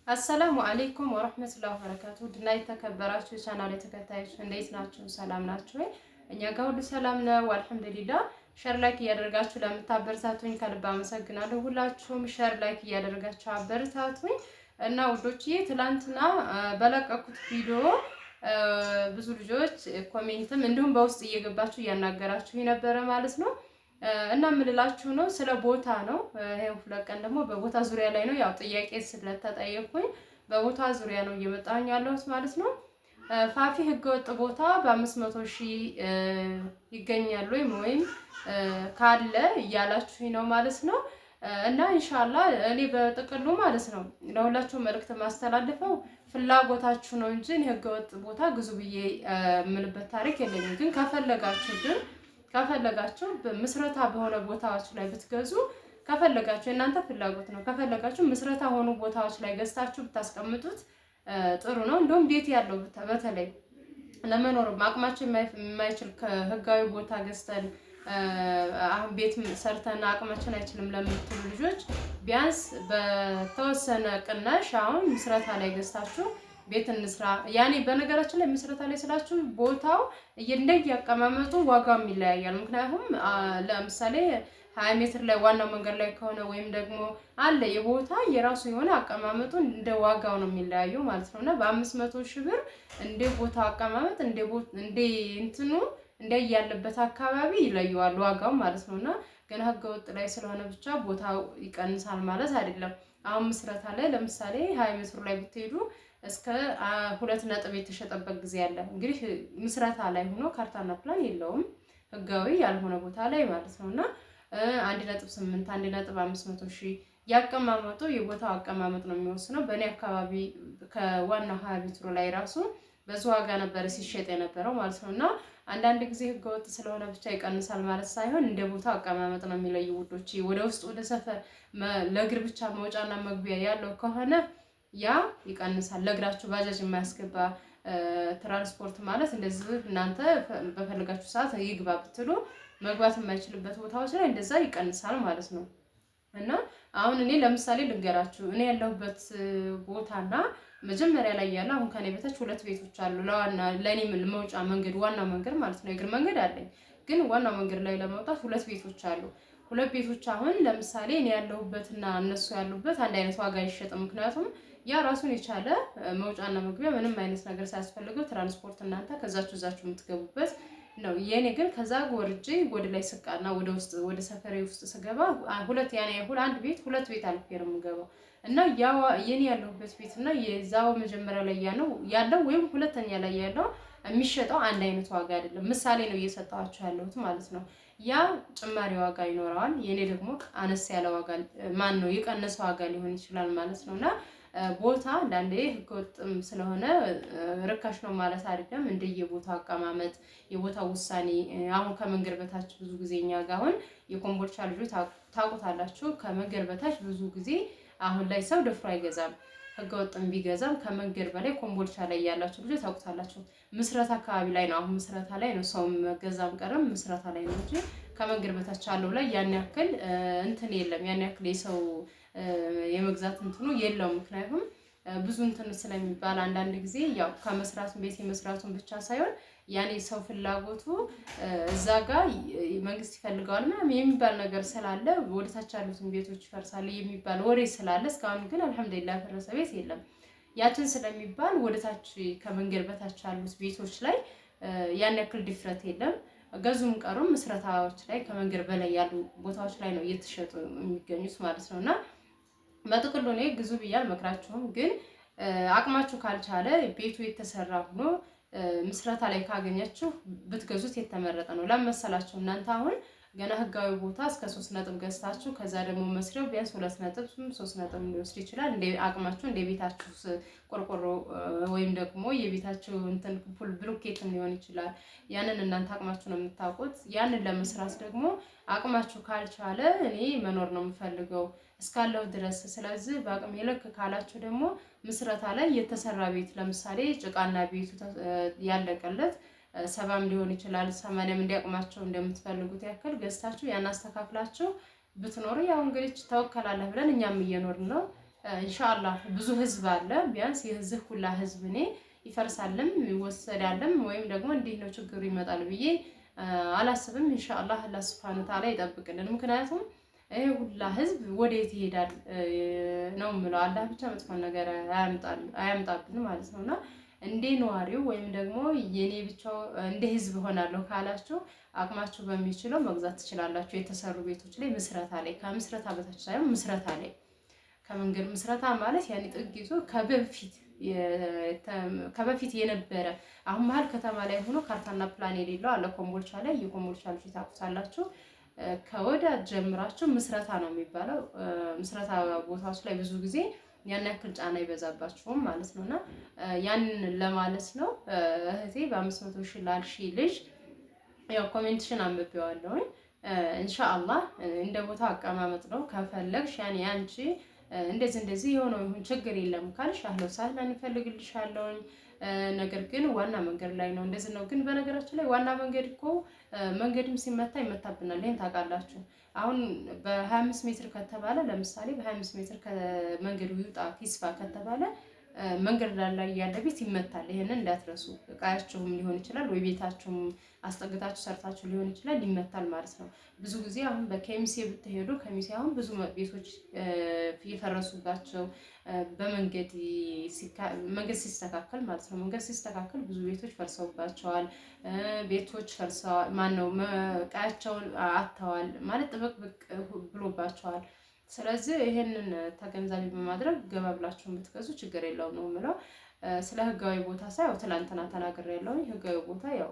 አሰላሙ አለይኩም ወራህመቱላሂ ወበረካቱ። ድና የተከበራችሁ የቻናሌ ተከታዮች እንዴት ናችሁ? ሰላም ናችሁ ወይ? እኛ ጋር ሁሉ ሰላም ነው አልሐምዱሊላህ። ሸር ላይክ እያደረጋችሁ ለምታበረታቱኝ ከልብ አመሰግናለሁ። ሁላችሁም ሸር ላይክ እያደረጋችሁ አበረታቱኝ እና ውዶችዬ ትላንትና በለቀኩት ቪዲዮ ብዙ ልጆች ኮሜንትም እንዲሁም በውስጥ እየገባችሁ እያናገራችሁ የነበረ ማለት ነው እና ምንላችሁ ነው ስለ ቦታ ነው። ይሄው ሁለት ቀን ደግሞ በቦታ ዙሪያ ላይ ነው። ያው ጥያቄ ስለተጠየቅኩኝ በቦታ ዙሪያ ነው እየመጣሁኝ ያለሁት ማለት ነው። ፋፊ ህገወጥ ቦታ በ500,000 ይገኛል ወይም ካለ እያላችሁኝ ነው ማለት ነው። እና ኢንሻአላህ እኔ በጥቅሉ ማለት ነው ለሁላችሁ መልእክት ማስተላልፈው ፍላጎታችሁ ነው እንጂ ህገወጥ ቦታ ግዙ ብዬ የምልበት ታሪክ የለኝም። ግን ከፈለጋችሁ ምስረታ በሆነ ቦታዎች ላይ ብትገዙ ከፈለጋችሁ የእናንተ ፍላጎት ነው። ከፈለጋችሁ ምስረታ ሆኑ ቦታዎች ላይ ገዝታችሁ ብታስቀምጡት ጥሩ ነው። እንደውም ቤት ያለው በተለይ ለመኖር አቅማቸው የማይችል ከህጋዊ ቦታ ገዝተን አሁን ቤት ሰርተን አቅማችን አይችልም ለምትሉ ልጆች ቢያንስ በተወሰነ ቅናሽ አሁን ምስረታ ላይ ገዝታችሁ ቤት እንስራ። ያኔ በነገራችን ላይ ምስረታ ላይ ስላችሁ ቦታው እንደየአቀማመጡ ዋጋው ይለያያል። ምክንያቱም ለምሳሌ 20 ሜትር ላይ ዋናው መንገድ ላይ ከሆነ ወይም ደግሞ አለ የቦታ የራሱ የሆነ አቀማመጡ እንደ ዋጋው ነው የሚለያየው ማለት ነው። እና በ500,000 ብር እንደ ቦታው አቀማመጥ እንደ እንትኑ እንደ ያለበት አካባቢ ይለየዋል ዋጋው ማለት ነው። እና ግን ህገወጥ ላይ ስለሆነ ብቻ ቦታው ይቀንሳል ማለት አይደለም። አሁን ምስረታ ላይ ለምሳሌ 20 ሜትር ላይ ብትሄዱ እስከ 2 ነጥብ የተሸጠበት ጊዜ አለ። እንግዲህ ምስረታ ላይ ሆኖ ካርታና ፕላን የለውም ህጋዊ ያልሆነ ቦታ ላይ ማለት ነውና 1.8 1.500,000 ያቀማመጡ የቦታው አቀማመጥ ነው የሚወስነው። በእኔ አካባቢ ከዋናው 20 ሜትር ላይ ራሱ በዚህ ዋጋ ነበር ሲሸጥ የነበረው ማለት ነውና አንዳንድ ጊዜ ህገወጥ ስለሆነ ብቻ ይቀንሳል ማለት ሳይሆን እንደ ቦታው አቀማመጥ ነው የሚለየው ውዶች። ወደ ውስጥ ወደ ሰፈር ለእግር ብቻ መውጫና መግቢያ ያለው ከሆነ ያ ይቀንሳል። ለእግራችሁ ባጃጅ የማያስገባ ትራንስፖርት ማለት እንደዚህ እናንተ በፈለጋችሁ ሰዓት ይግባ ብትሉ መግባት የማይችልበት ቦታዎች ላይ እንደዛ ይቀንሳል ማለት ነው። እና አሁን እኔ ለምሳሌ ልንገራችሁ እኔ ያለሁበት ቦታና መጀመሪያ ላይ ያለው አሁን ከኔ በታች 2 ቤቶች አሉ። ለኔ መውጫ መንገድ ዋናው መንገድ ማለት ነው የእግር መንገድ አለኝ። ግን ዋናው መንገድ ላይ ለመውጣት 2 ቤቶች አሉ። 2 ቤቶች አሁን ለምሳሌ እኔ ያለሁበትና እነሱ ያሉበት አንድ አይነት ዋጋ አይሸጥም። ምክንያቱም ያ ራሱን የቻለ መውጫና መግቢያ ምንም አይነት ነገር ሳያስፈልገው ትራንስፖርት እናንተ ከዛችሁ የምትገቡበት ነው። የኔ ግን ከዛ ወርጄ ወደ ላይ ስቃና ወደ ውስጥ ወደ ሰፈሬ ውስጥ ስገባ አንድ ቤት 2 ቤት አልፌ ነው የምገባው። እና የኔ ያለሁበት ቤት እና የዛው መጀመሪያ ላይ ያለው ወይም ሁለተኛ ላይ ያለው የሚሸጠው አንድ አይነት ዋጋ አይደለም። ምሳሌ ነው እየሰጣችሁ ያለሁት ማለት ነው። ያ ጭማሪ ዋጋ ይኖረዋል። የኔ ደግሞ አነስ ያለ ዋጋ የቀነሰ ዋጋ ሊሆን ይችላል ማለት ነውና ቦታ አንዳንዴ ህገወጥም ስለሆነ ርካሽ ነው ማለት አይደለም። እንደየቦታው አቀማመጥ የቦታው ውሳኔ አሁን ከመንገድ በታች ብዙ ጊዜ እኛ ጋር አሁን የኮምቦልቻ ልጆች ታውቁታላችሁ። ከመንገድ በታች ብዙ ጊዜ አሁን ላይ ሰው ደፍሮ አይገዛም። ህገወጥም ቢገዛም ከመንገድ በላይ ኮምቦልቻ ላይ ያላችሁ ልጆች ታውቁታላችሁ። ምስረታ አካባቢ ላይ ነው። አሁን ምስረታ ላይ ነው ሰው ገዛም ቀረም ምስረታ ላይ ነው እንጂ ከመንገድ በታች ያለው ላይ ያን ያክል እንትን የለም። ያን ያክል የሰው የመግዛት እንትኑ የለውም። ምክንያቱም ብዙ እንትን ስለሚባል አንዳንድ ጊዜ ያው ከመስራት ቤት የመስራቱን ብቻ ሳይሆን ያኔ ሰው ፍላጎቱ እዛ ጋር መንግስት ይፈልገዋል ምናምን የሚባል ነገር ስላለ ወደታች ያሉትን ቤቶች ይፈርሳሉ የሚባል ወሬ ስላለ እስካሁን ግን አልሐምዱሊላህ ፈረሰ ቤት የለም። ያችን ስለሚባል ወደታች ከመንገድ በታች ያሉት ቤቶች ላይ ያን ያክል ድፍረት የለም። ገዙም ቀሩም ምስረታዎች ላይ ከመንገድ በላይ ያሉ ቦታዎች ላይ ነው እየተሸጡ የሚገኙት ማለት ነውና በጥቅሉ እኔ ግዙ ብዬ አልመክራችሁም። ግን አቅማችሁ ካልቻለ ቤቱ የተሰራ ሆኖ ምስረታ ላይ ካገኛችሁ ብትገዙት የተመረጠ ነው። ለመሰላችሁ እናንተ አሁን ገና ህጋዊ ቦታ እስከ 3 ነጥብ ገዝታችሁ ከዛ ደግሞ መስሪያው ቢያንስ 2 ነጥብ 3 ነጥብ ሊወስድ ይችላል። እንደ አቅማችሁ እንደ ቤታችሁ ቆርቆሮ ወይም ደግሞ የቤታችሁ እንትን ፉል ብሎኬትም ሊሆን ይችላል። ያንን እናንተ አቅማችሁ ነው የምታውቁት። ያንን ለመስራት ደግሞ አቅማችሁ ካልቻለ እኔ መኖር ነው የምፈልገው እስካለው ድረስ። ስለዚህ በአቅሜ ልክ ካላችሁ ደግሞ ምስረታ ላይ የተሰራ ቤት ለምሳሌ ጭቃና ቤቱ ያለቀለት 70 ሊሆን ይችላል 80 እንዲያቅማቸው እንደምትፈልጉት ያክል ገዝታችሁ ያን አስተካክላችሁ ብትኖሩ ያው እንግዲህ ተወከላለህ ብለን እኛም እየኖርን ነው። ኢንሻአላህ ብዙ ህዝብ አለ። ቢያንስ የዚህ ሁላ ህዝብ እኔ ይፈርሳልም ይወሰዳልም ወይም ደግሞ እንዲህ ነው ችግሩ ይመጣል ብዬ አላስብም። ኢንሻአላህ አላህ ሱብሓነሁ ወተዓላ ይጠብቅልን። ምክንያቱም ይሄ ሁላ ህዝብ ወዴት ይሄዳል ነው የምለው። አላህ ብቻ መጥፎ ነገር አያምጣብን ማለት ነውና እንደ ነዋሪው ወይም ደግሞ የኔ ብቻው እንደ ህዝብ ሆናለሁ ካላችሁ አቅማችሁ በሚችለው መግዛት ትችላላችሁ። የተሰሩ ቤቶች ላይ ምስረታ ላይ ከምስረታ በታች ሳይሆን ምስረታ ላይ ከመንገድ ምስረታ ማለት ያኔ ጥግ ይዞ ከበፊት የነበረ አሁን መሀል ከተማ ላይ ሆኖ ካርታና ፕላን የሌለው አለ። ኮምቦልቻ ላይ የኮምቦልቻ ልጅ ታውቁታላችሁ። ከወዳ ጀምራችሁ ምስረታ ነው የሚባለው። ምስረታ ቦታዎች ላይ ብዙ ጊዜ ያን ያክል ጫና አይበዛባችሁም ማለት ነውና ያንን ለማለት ነው። እህቴ በ500 ሺህ ላልሺ ልጅ ያው ኮሜንትሽን አንብቤዋለሁኝ። ኢንሻአላህ እንደ ቦታው አቀማመጥ ነው። ከፈለግሽ ያኔ አንቺ እንደዚህ የሆነው ይሁን ችግር የለም ካልሽ አህሎ ሳህለን እንፈልግልሻለሁኝ። ነገር ግን ዋና መንገድ ላይ ነው እንደዚህ ነው። ግን በነገራችን ላይ ዋና መንገድ እኮ መንገድም ሲመታ ይመታብናል። ይሄን ታውቃላችሁ። አሁን በ25 ሜትር ከተባለ ለምሳሌ በ25 ሜትር ከመንገዱ ይውጣ ይስፋ ከተባለ መንገድ ላይ ያለ ቤት ይመታል። ይሄንን እንዳትረሱ። እቃያችሁም ሊሆን ይችላል ወይ ቤታችሁም አስጠግታችሁ ሰርታችሁ ሊሆን ይችላል ይመታል ማለት ነው። ብዙ ጊዜ አሁን በከሚሴ ብትሄዱ ከሚሴ አሁን ብዙ ቤቶች የፈረሱባቸው በመንገድ ሲስተካከል ማለት ነው። መንገድ ሲስተካከል ብዙ ቤቶች ፈርሰውባቸዋል። ቤቶች ፈርሰዋል። ማነው እቃያቸውን አጥተዋል ማለት ጥብቅብቅ ብሎባቸዋል። ስለዚህ ይሄንን ተገንዛቢ በማድረግ ገባ ብላችሁ የምትገዙ ችግር የለውም ነው የምለው። ስለ ህጋዊ ቦታ ሳይው ትላንትና ተናግሬያለሁ። ህጋዊ ቦታ ያው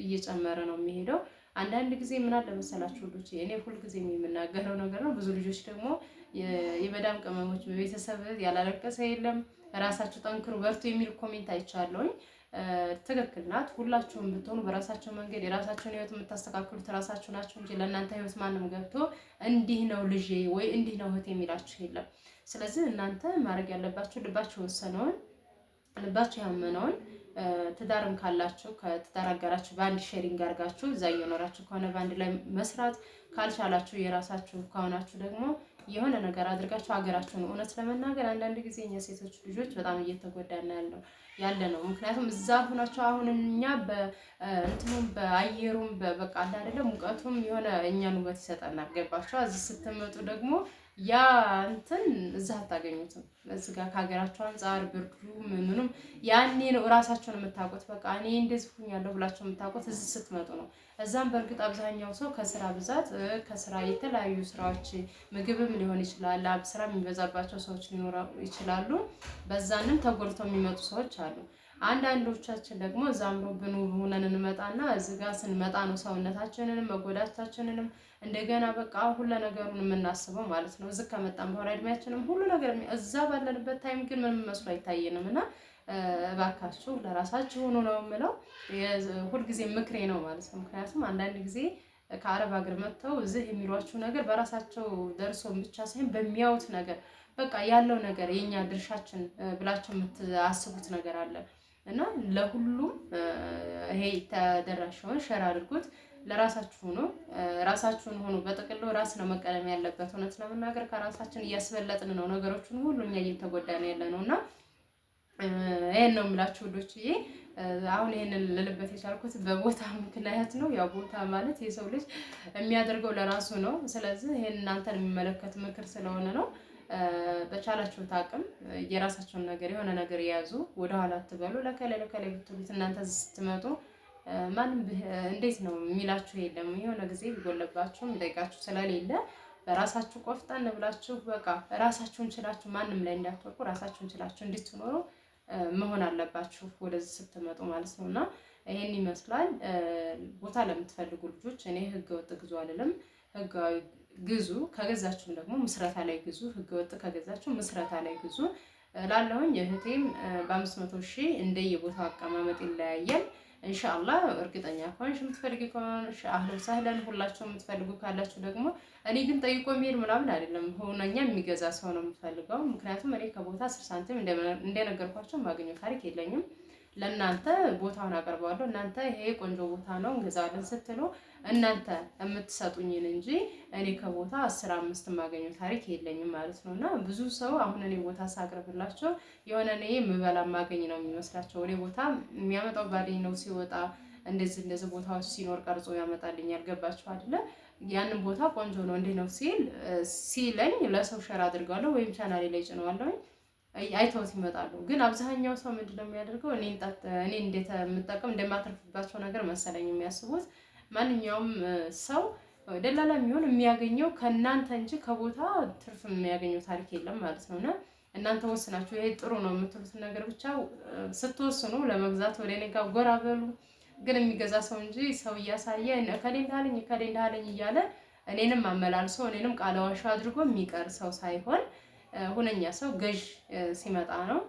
እየጨመረ ነው የሚሄደው። አንዳንድ ጊዜ ምን አለ መሰላችሁ ልጆች፣ እኔ ሁል ጊዜ የምናገረው ነገር ነው። ብዙ ልጆች ደግሞ የመዳም ቅመሞች በቤተሰብ ያላለቀሰ የለም ራሳችሁ ጠንክሩ በርቱ የሚል ኮሜንት አይቻለሁኝ። ትክክል ናት። ሁላችሁም ብትሆኑ በራሳቸው መንገድ የራሳቸውን ህይወት የምታስተካክሉት ራሳችሁ ናችሁ እንጂ ለእናንተ ህይወት ማንም ገብቶ እንዲህ ነው ልጄ ወይ እንዲህ ነው እህት የሚላችሁ የለም። ስለዚህ እናንተ ማድረግ ያለባችሁ ልባችሁ የወሰነውን ልባችሁ ያመነውን ትዳርም ካላችሁ ከትዳር አጋራችሁ በአንድ ሼሪንግ አድርጋችሁ እዛ እየኖራችሁ ከሆነ በአንድ ላይ መስራት ካልቻላችሁ የራሳችሁ ከሆናችሁ ደግሞ የሆነ ነገር አድርጋችሁ ሀገራችሁን እውነት ለመናገር አንዳንድ ጊዜ እኛ ሴቶች ልጆች በጣም እየተጎዳን ያለ ነው። ምክንያቱም እዛ ሆናችሁ አሁን እኛ በእንትኑም በአየሩም በቃ አይደለም ሙቀቱም የሆነ እኛን ውበት ይሰጠናል። ገባችሁ? እዚህ ስትመጡ ደግሞ ያ እንትን እዛ አታገኙትም። እዚህ ጋር ከሀገራችሁ አንጻር ብርዱ ምኑንም ያኔ ነው እራሳችሁን የምታውቁት። በቃ እኔ እንደዚህ ሁኛለሁ ብላችሁ የምታውቁት እዚህ ስትመጡ ነው። እዛም በእርግጥ አብዛኛው ሰው ከስራ ብዛት ከስራ የተለያዩ ስራዎች ምግብም ሊሆን ይችላል፣ ስራ የሚበዛባቸው ሰዎች ሊኖሩ ይችላሉ። በዛንም ተጎድተው የሚመጡ ሰዎች አሉ። አንዳንዶቻችን ደግሞ ዛምሮብን ውብ ሆነን እንመጣና እዚህ ጋር ስንመጣ ነው ሰውነታችንንም መጎዳታችንንም እንደገና በቃ ሁሉ ነገሩን የምናስበው ማለት ነው። እዚህ ከመጣን በኋላ እድሜያችንም ሁሉ ነገር እዛ ባለንበት ታይም ግን ምንም መስሎ አይታየንም። እና እባካችሁ ለራሳችሁ ሆኖ ነው የምለው። ሁልጊዜ ምክሬ ነው ማለት ነው። ምክንያቱም አንዳንድ ጊዜ ከአረብ ሀገር መጥተው እዚህ የሚሏችሁ ነገር በራሳቸው ደርሶ ብቻ ሳይሆን በሚያዩት ነገር በቃ ያለው ነገር የኛ ድርሻችን ብላችሁ የምታስቡት ነገር አለ እና ለሁሉም ይሄ ተደራሽውን ሸር አድርጉት። ለራሳችሁ ሆኖ ራሳችሁን ሆኖ በጥቅሉ ራስ ነው መቀደም ያለበት። እውነት ለመናገር ከራሳችን እያስበለጥን ነው ነገሮችን ሁሉ እኛ እየተጎዳን ያለ ነው እና ይሄን ነው የምላችሁ ውዶችዬ። አሁን ይሄንን ልልበት የቻልኩት በቦታ ምክንያት ነው። ያው ቦታ ማለት የሰው ልጅ የሚያደርገው ለራሱ ነው። ስለዚህ ይሄን እናንተን የሚመለከት ምክር ስለሆነ ነው። በቻላችሁት አቅም የራሳችሁን ነገር የሆነ ነገር የያዙ ወደኋላ አትበሉ። ለከላይ ብትሉት እናንተ ስትመጡ ማንም እንዴት ነው የሚላችሁ የለም። የሆነ ጊዜ ቢጎለባችሁ የሚጠይቃችሁ ስለሌለ በራሳችሁ ቆፍጠን ብላችሁ በቃ ራሳችሁን ችላችሁ ማንም ላይ እንዳትወቁ ራሳችሁን ችላችሁ እንድትኖሩ መሆን አለባችሁ ወደዚህ ስትመጡ ማለት ነው። እና ይሄን ይመስላል። ቦታ ለምትፈልጉ ልጆች እኔ ህገ ወጥ ግዙ አልልም። ህጋዊ ግዙ። ከገዛችሁም ደግሞ ምስረታ ላይ ግዙ። ህገ ወጥ ከገዛችሁ ምስረታ ላይ ግዙ ላለሁኝ። እህቴም በ500 ሺህ እንደየቦታው አቀማመጥ ይለያያል። ኢንሻአላህ እርግጠኛ ከሆንሽ የምትፈልጊ ከሆነ አህለን ሰህለን ሁላችሁም የምትፈልጉ ካላችሁ ደግሞ እኔ ግን ጠይቆ የሚሄድ ምናምን አይደለም። ሆነኛ የሚገዛ ሰው ነው የምፈልገው። ምክንያቱም እኔ ከቦታ 10 ሳንቲም እንደነገርኳችሁ ማግኘው ታሪክ የለኝም። ለእናንተ ቦታውን አቀርበዋለሁ። እናንተ ይሄ ቆንጆ ቦታ ነው እንገዛለን ስትሉ እናንተ የምትሰጡኝን እንጂ እኔ ከቦታ 10-5 የማገኘው ታሪክ የለኝም ማለት ነው። እና ብዙ ሰው አሁን እኔ ቦታ ሳቅርብላቸው የሆነ እኔ የምበላ የማገኝ ነው የሚመስላቸው። እኔ ቦታ የሚያመጣው ባለኝ ነው ሲወጣ እንደዚህ ቦታዎች ሲኖር ቀርጾ ያመጣልኛል። ገባችሁ አይደለ? ያንን ቦታ ቆንጆ ነው እንዴ ነው ሲለኝ ለሰው ሸር አድርጋለሁ ወይም ቻናሌ ላይ ጭነዋለሁ። አይተውት ይመጣሉ። ግን አብዛኛው ሰው ምንድነው የሚያደርገው? እኔ እንዴት የምጠቀም እንደማትርፍባቸው ነገር መሰለኝ የሚያስቡት። ማንኛውም ሰው ደላላ የሚሆን የሚያገኘው ከእናንተ እንጂ ከቦታ ትርፍ የሚያገኘው ታሪክ የለም ማለት ነው። እና እናንተ ወስናችሁ ይሄ ጥሩ ነው የምትሉትን ነገር ብቻ ስትወስኑ ለመግዛት ወደ እኔ ጋር ጎራ በሉ። ግን የሚገዛ ሰው እንጂ ሰው እያሳየ ከሌ እንዳለኝ እያለ እኔንም አመላልሶ እኔንም ቃለ ዋሻ አድርጎ የሚቀር ሰው ሳይሆን ሁነኛ ሰው ገዥ ሲመጣ ነው።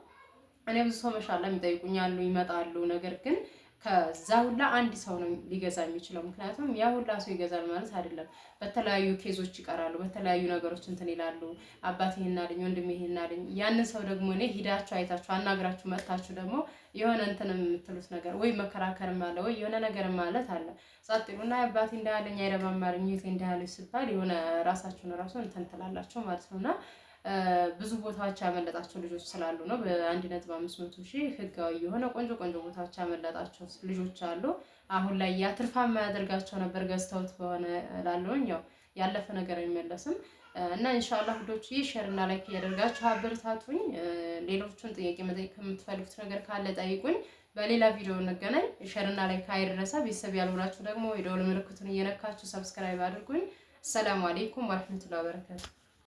እኔ ብዙ ሰው መሻላ የሚጠይቁኛሉ ይመጣሉ። ነገር ግን ከዛ ሁላ አንድ ሰው ነው ሊገዛ የሚችለው። ምክንያቱም ያ ሁላ ሰው ይገዛል ማለት አይደለም። በተለያዩ ኬዞች ይቀራሉ፣ በተለያዩ ነገሮች እንትን ይላሉ። አባቴ ይሄን አለኝ፣ ወንድሜ ይሄን አለኝ። ያንን ሰው ደግሞ እኔ ሂዳችሁ አይታችሁ አናግራችሁ መጥታችሁ ደግሞ የሆነ እንትን የምትሉት ነገር ወይ መከራከርም አለ ወይ የሆነ ነገር ማለት አለ። ጸጥ ይሉና አባቴ እንዳለኝ አይረባማርኝ ይሄ እንዳለኝ ሲባል የሆነ ራሳችሁን ራሱ እንትን ትላላችሁ ማለት ነውና ብዙ ቦታዎች ያመለጣቸው ልጆች ስላሉ ነው። በ1.500,000 ህጋዊ የሆነ ቆንጆ ቦታዎች ያመለጣቸው ልጆች አሉ። አሁን ላይ ያ ትርፋማ ያደርጋቸው ነበር ገዝተውት በሆነ ላለውኝ ያው ያለፈ ነገር አይመለስም። እና ኢንሻአላህ ሁዶች ሼር እና ላይክ እያደረጋችሁ አበረታቱኝ። ሌሎቹን ጥያቄ መጠየቅ የምትፈልጉት ነገር ካለ ጠይቁኝ። በሌላ ቪዲዮ እንገናኝ። ሼር እና ላይክ አይረሳ። ቤተሰብ ያልሆናችሁ ደግሞ የደወል ምልክቱን እየነካችሁ ሰብስክራይብ አድርጉኝ። ሰላም አለይኩም ወራህመቱላሂ ወበረካቱ።